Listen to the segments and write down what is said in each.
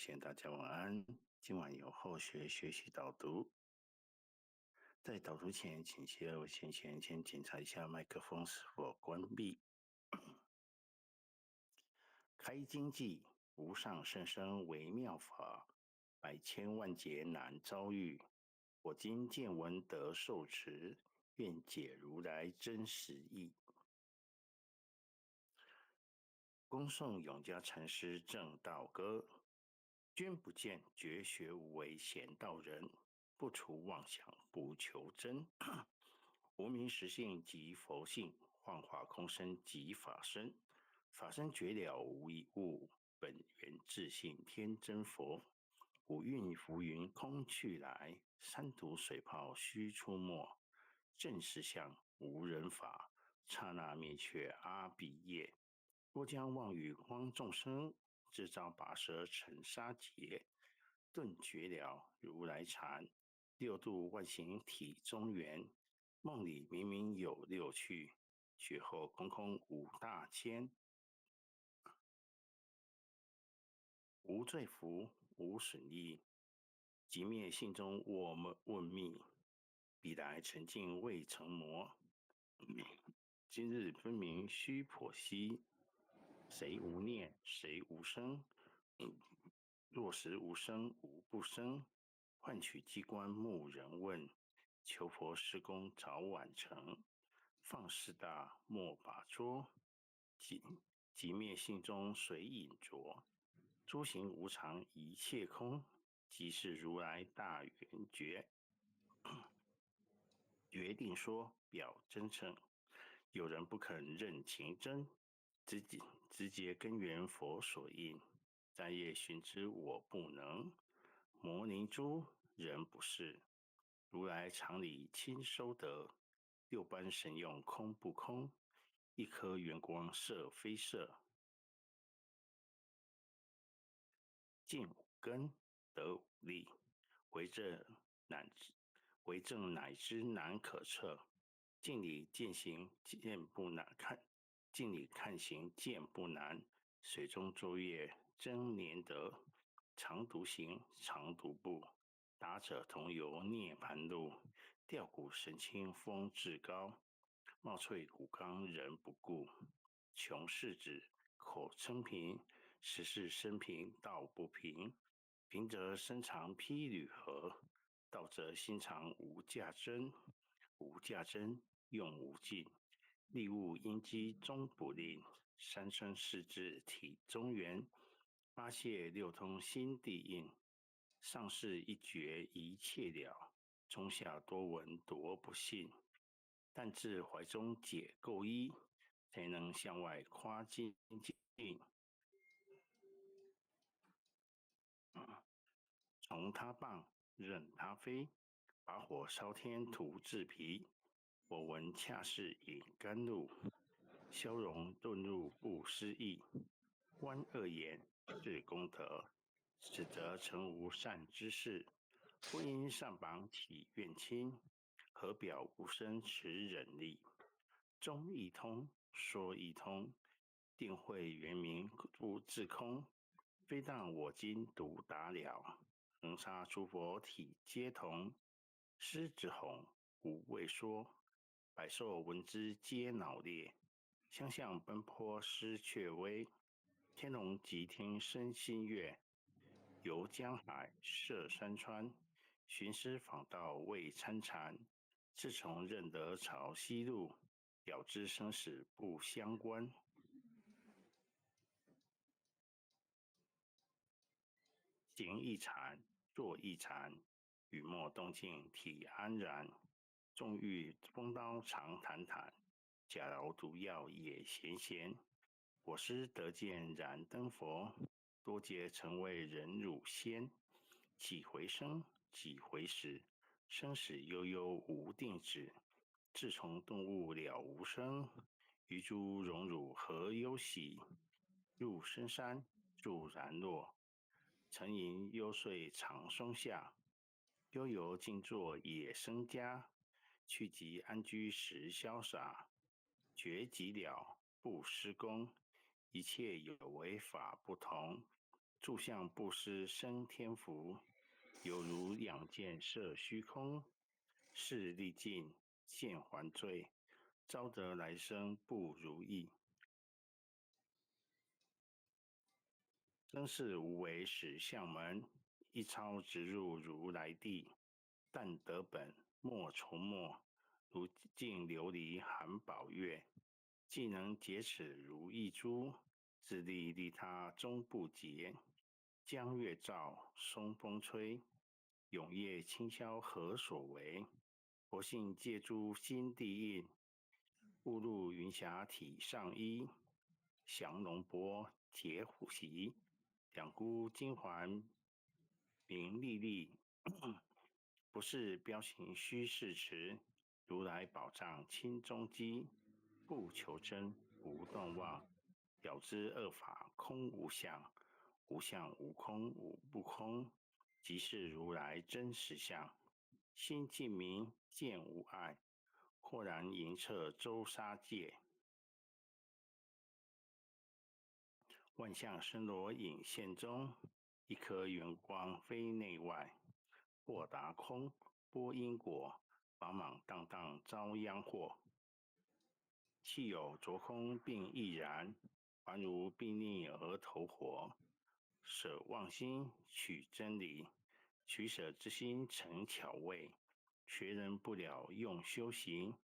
贤，大家晚安。今晚有后学学习导读，在导读前，请先检查一下麦克风是否关闭。开经记，无上甚深微妙法，百千万劫难遭遇。我今见闻得受持，愿解如来真实义。恭送永嘉禅师正道歌。君不见绝学无为贤道人，不除妄想不求真。无名实性即佛性，幻化空身即法身。法身绝了无一物，本源自性天真佛。五蕴浮云空去来，三途水泡须出没。正实相无人法，刹那灭却阿鼻业。若将妄语诓众生，自招拔舌成杀劫。顿觉了如来禅，六度万行体中圆。梦里明明有六趣，觉后空空无大千。无罪福，无损益，即灭性中我问密。彼来沉静未成魔，今日分明须剖析。谁无念，谁无生？若实无生，无不生。换取机关木人问，求佛施工早晚成。放肆大，莫把捉。即灭性中随隐着。诸行无常，一切空。即是如来大圆觉。决定说表真诚，有人不肯认情真，直接根源佛所应。但业寻知我不能，摩尼珠人不是。如来常理亲收得，六般神用空不空？一颗圆光色非色。见五根得五力，为正乃知难可测。镜里见行见不难看，镜里看行见不难。水中坐月真年得，常独行常独步。达者同游涅盘路，吊骨神清风至高。貌翠骨刚人不顾，穷世子口称平，实是生平道不平。平则身长披履合，道则心常无价真。无价真，用无尽。利物因机终不吝，三生四智体中原。八谢六通心地应，上士一觉一切了。中下多闻多不信，但自怀中解垢衣，才能向外夸精进。从他棒，任他飞，把火烧天图自皮。我闻恰是引甘露，消融遁入不思议。观恶言是功德，此则成无善之事。不因上榜起怨亲，何表无声持忍力。中一通，说一通，定会圆明不自空。非但我今独达了，恒沙诸佛体皆同。狮子吼，无畏说，百兽闻之皆脑裂。相向奔波失却微，天龙即听生心悦。游江海，涉山川，寻师访道未参禅。自从认得潮汐路，了知生死不相关。行一禅，坐一禅，雨墨动静体安然。纵欲风刀常坦坦，假劳毒药也闲闲。我师得见燃灯佛，多劫曾为人辱仙。几回生，几回死，生死悠悠无定止。自从顿悟了无生，余诸荣辱何忧喜？入深山，住然落。沉吟幽邃长松下，悠游静坐野生家。去即安居时潇洒，觉即了不施功。一切有为法不同，住相布施生天福，有如养剑射虚空，事历尽见还罪，招得来生不如意。真是无为始相门，一超直入如来地。但得本莫愁没，如镜琉璃含宝月。既能洁齿如一珠，自利利他终不竭。江月照，松风吹，永夜清宵何所为？佛性借诸心地印，误入云霞体上衣。降龙波，解虎袭，两股金环明历历。不是标行虚事实，如来宝藏清中基。不求真，不动妄，了知二法空无相，无相无空无不空，即是如来真实相。心净明，见无碍，豁然迎彻周沙界。万象生罗影现中，一颗圆光非内外。豁达空，播因果，茫茫荡荡遭殃祸。气有着空并亦然，还如病逆而投火。舍妄心，取真理，取舍之心成巧味。学人不了用修行，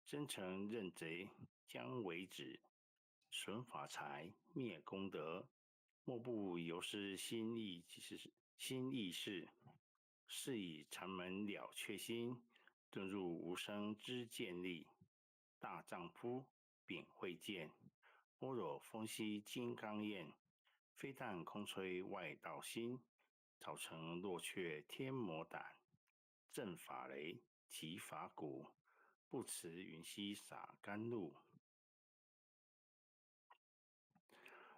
真诚认贼将为止。损法财，灭功德，莫不由是心意事。是以禅门了却心，遁入无生之见力。大丈夫秉慧见，般若风息金刚焰。非但空吹外道心，早成落却天魔胆。正法雷，即法鼓，不辞云溪洒甘露。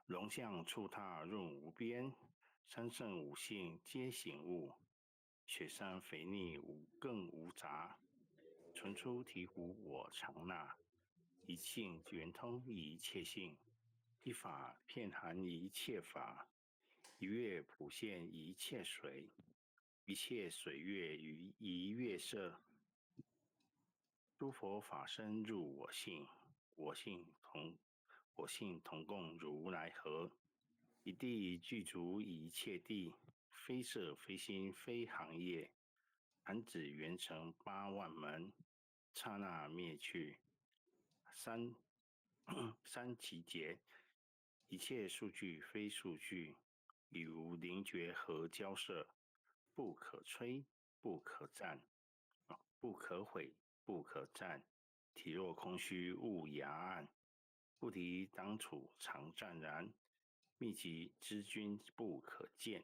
龙象触踏润无边，三圣五性皆醒悟。雪山肥腻更无杂，存出醍醐我常纳。一性圆通一切性，一法遍含一切法。一月普现一切水，一切水月于一月色。诸佛法身入我性，我性同共如来合。一地具足一切地，非色非心非行业。弹指圆成八万门，刹那灭去三其劫。一切数据非数据，已无灵觉和交涉。不可摧，不可战，不可毁，不可战。体若空虚无涯岸，不敌当处常湛然。秘籍之君不可见。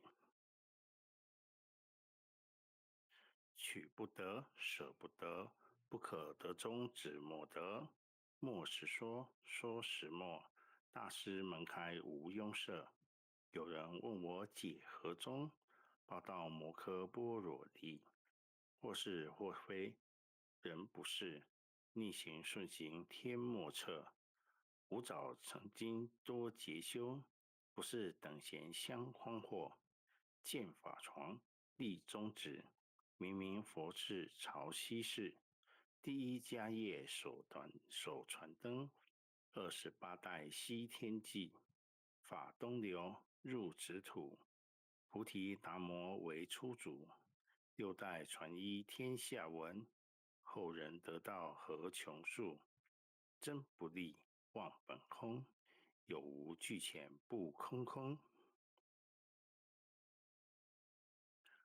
取不得，舍不得，不可得中指莫得。莫实说，说实莫。大师门开无拥塞。有人问我解何中？报道摩诃般若力。或是或非，人不是。逆行顺行天莫测。吾早曾经多劫修，不是等闲相诓惑。见法床，立中指。明明佛智朝西市，第一迦叶手传灯，28代西天际。法东流入直土，菩提达摩为初祖。6代传依天下闻，后人得道何穷数。真不立，忘本空，有无俱浅不空空。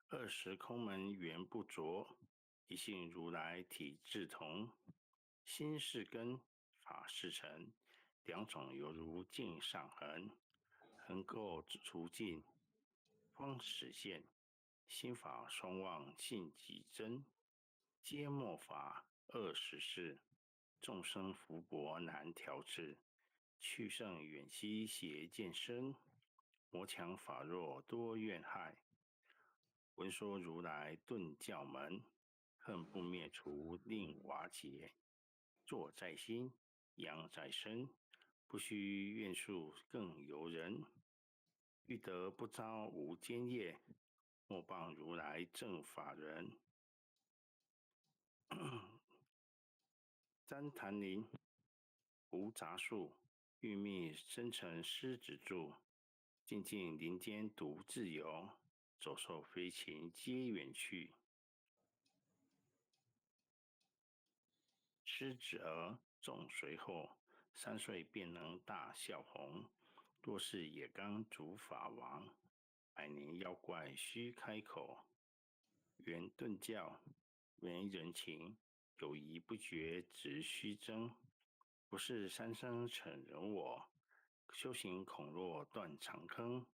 20空门缘不着，一性如来体自同。心是根，法是尘，两种犹如镜上痕。痕垢除尽，方始现。心法双旺性即真，皆末法20事。众生福薄难调制，去圣远兮邪见深。魔强法弱多怨害。闻说如来顿教门，恨不灭除令瓦解。坐在心，养在身，不须怨诉更尤人。欲得不遭无间业，莫谤如来正法人。旃檀林，无杂树，欲觅生辰狮子住。静静林间独自游，走兽飞禽皆远去。狮子儿重随后，3岁便能大笑红。若是野刚主法王，百年妖怪须开口。圆顿教，没人情，友谊不绝只须争。不是三生逞人我，修行恐落断肠坑。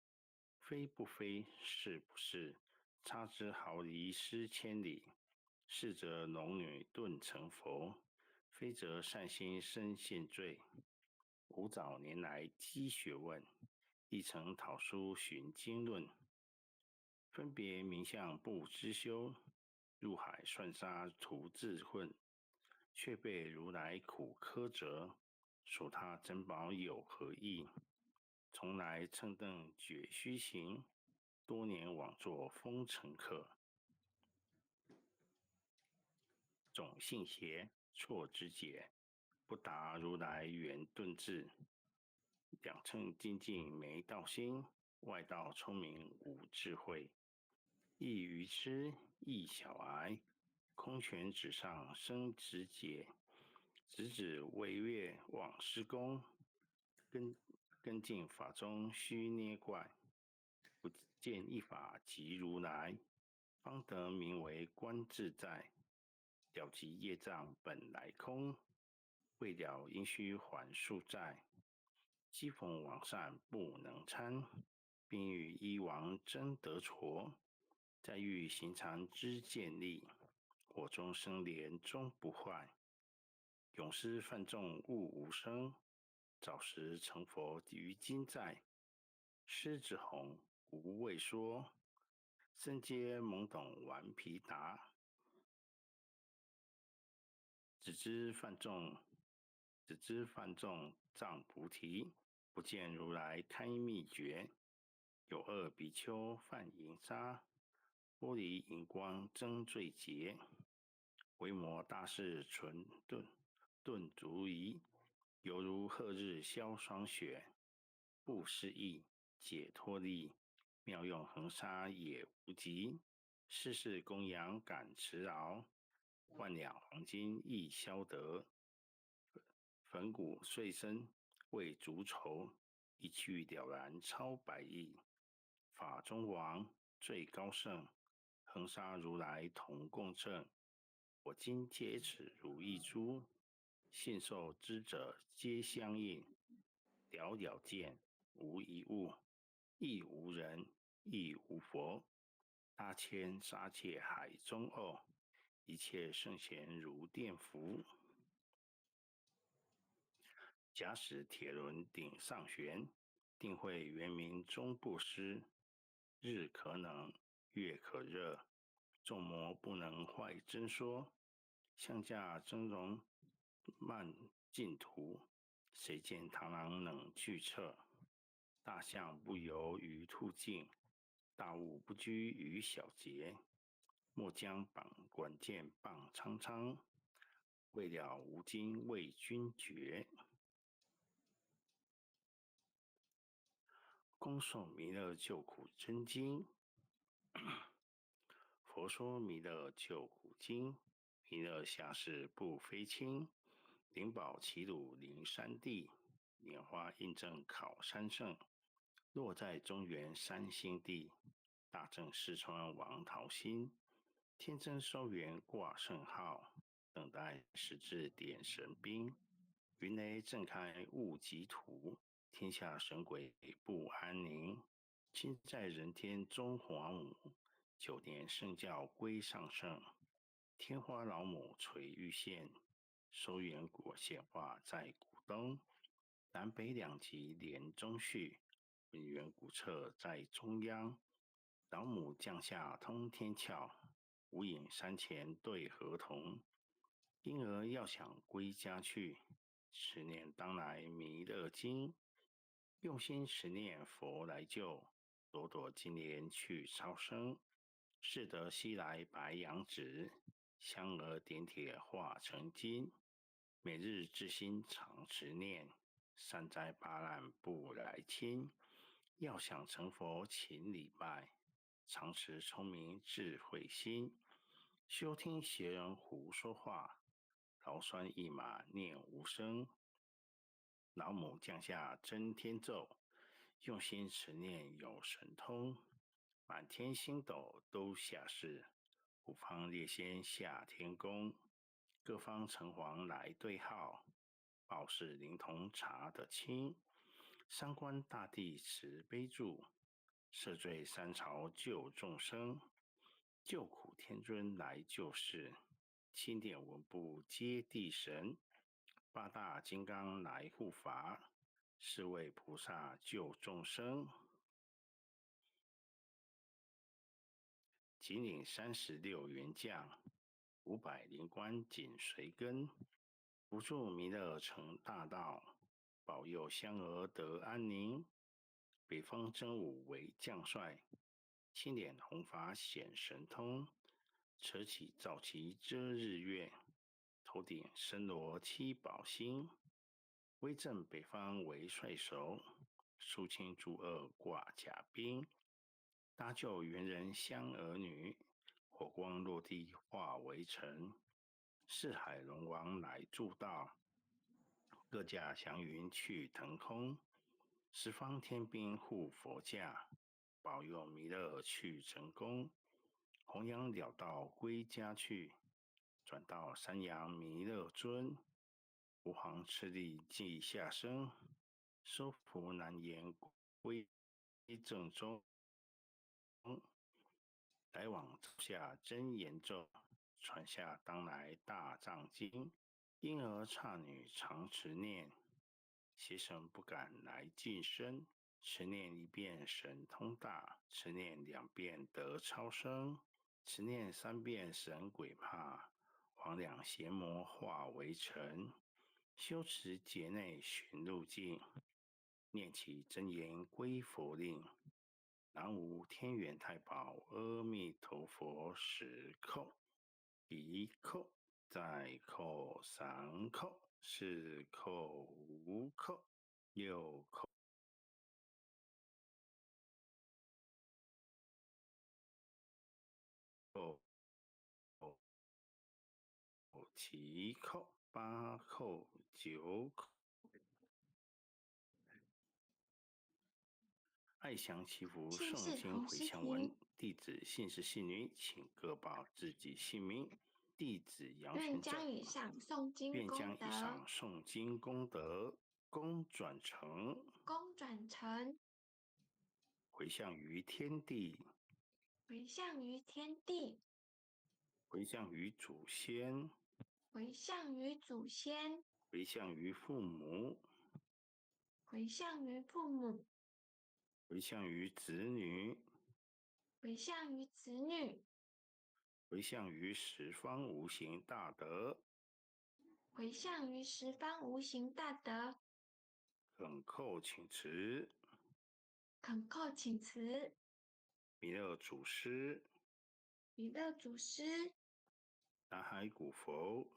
非不非，是不是，差之毫厘失千里。是则龙女顿成佛，非则善心生现罪。吾早年来积学问，亦曾讨书寻经论。分别名相不知修，入海算沙徒自混。却被如来苦苛责，属他珍宝有何益？从来乘凳觉虚行，多年枉作风尘客。总信邪，错之解，不达如来圆顿智。两乘精进没道心，外道聪明无智慧。亦愚痴，亦小癌，空拳纸上生直节。直指为月忘施功，跟进法中须捏怪。不见一法即如来，方得名为观自在。了即业障本来空，未了应须还数债。既逢往善不能参，并欲依王争得挫。再欲行禅知见力，火中生莲终不坏。永失犯众悟无生，早时成佛于今在。狮子红无畏说，僧皆懵懂顽皮答。只知犯众障菩提，不见如来开秘诀。有二比丘犯淫杀，玻璃荧光争罪劫。维摩大士纯顿足仪，犹如赫日消霜雪。不思议，解脱力，妙用恒沙也无极。世事供养感持劳，万两黄金亦消得。粉骨碎身为足筹，一去了然超百亿。法中王最高圣，恒沙如来同共振。我今皆此如意珠，信受之者皆相应。了了见，无一物，亦无人，亦无佛。大千杀界海中偶，一切圣贤如电符。假使铁轮顶上悬，定会圆明终不失。日可冷，月可热，众魔不能坏真说。相架峥嵘漫净土，谁见螳螂能拒彻？大象不游于兔径，大物不居于小节。莫将管剑棒苍苍，未了无经为君绝。恭诵弥勒救苦真经。佛说弥勒救苦经，弥勒下世不非轻。灵宝齐鲁灵山地，拈花印证考三圣。落在中原三星地，大正四川王桃心。天真收元挂圣号，等待时至点神兵。云雷震开雾极土，天下神鬼不安宁。今在人天中皇母，9年圣教归上圣。天花老母垂玉线，收元果显化在古东。南北两极连中续，文渊古刹在中央。老母降下通天窍，无影山前对河童。婴儿要想归家去，持念当来弥勒经。用心持念佛来救，朵朵金莲去超生，适得西来白羊子，香儿点铁化成金。每日之心常持念，善哉八难不来侵。要想成佛勤礼拜，常持聪明智慧心。休听邪人胡说话，劳酸一马念无声。老母降下真天咒，用心持念有神通。满天星斗都下世，五方列仙下天宫。各方城隍来对号，报事灵童查得清。三官大帝慈悲助，赦罪三朝救众生。救苦天尊来救世，钦点文部接地神。八大金刚来护法，四位菩萨救众生。仅领36员将，500灵官紧随跟。辅助弥勒成大道，保佑香儿得安宁。北方真武为将帅，青脸红发显神通。扯起皂旗遮日月，头顶身罗七宝星。威震北方为帅首，肃清诸恶挂甲兵。搭救猿人香儿女，火光落地化为尘。四海龙王来助道，各驾祥云去腾空。十方天兵护佛驾，保佑弥勒去成功。弘扬了道归家去，转到山阳弥勒尊。吾皇敕令即下生，收服难言归正中。来往朝下真言咒，传下当来大藏经。婴儿刹女常持念，邪神不敢来近身。持念1遍神通大，持念2遍得超生，持念3遍神鬼怕。黄两邪魔化为尘，修持劫内寻路径。念起真言归佛令，南无天元太保阿弥陀佛10叩，1叩，再叩3叩，4叩5叩，6叩。7叩，8叩，9叩。爱祥祈福姓圣经氏洪师回向文，提，弟子姓氏姓名，请各报自己姓名。弟子杨愿全正，将以上诵经愿将以功德，上诵经功德，功转成，回向于天地，回向于天地，回向于祖先，回向于祖先，回向于父母，回向于父母，回向于子女，回向于子女，回向于十方无形大德。回向于十方无形大德。恳叩请辞，恳叩请辞，弥勒祖师，弥勒祖师，南海古佛，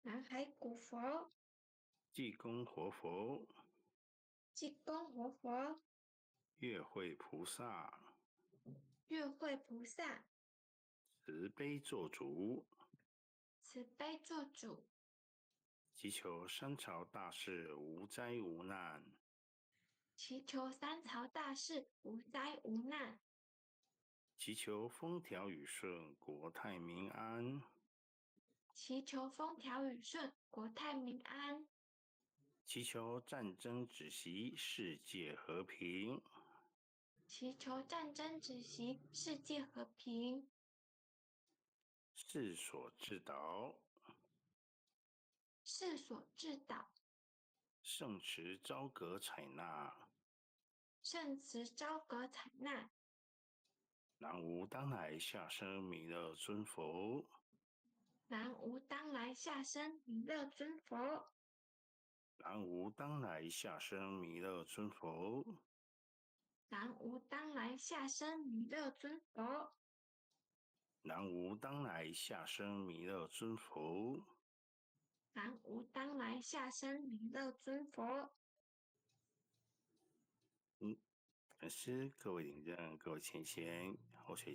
南海古佛，济公活佛，济公活佛，月慧菩萨，月慧菩萨，慈悲做主，慈悲做主，祈求三朝大事无灾无难，祈求三朝大事无灾无难，祈求风调雨顺，国泰民安，祈求风调雨顺，国泰民安，祈求战争止息，世界和平，祈求战争止息，世界和平，世所至导，世所至导，圣池昭阁采纳，圣慈昭阁采纳。南无当来下生弥勒尊佛，南无当来下生弥勒尊佛，南无当来下生弥勒尊佛，南无当来下生弥勒尊佛。南无当来下生弥勒尊佛。南无当来下生弥勒尊佛。感谢各位领证，各位前贤，后学。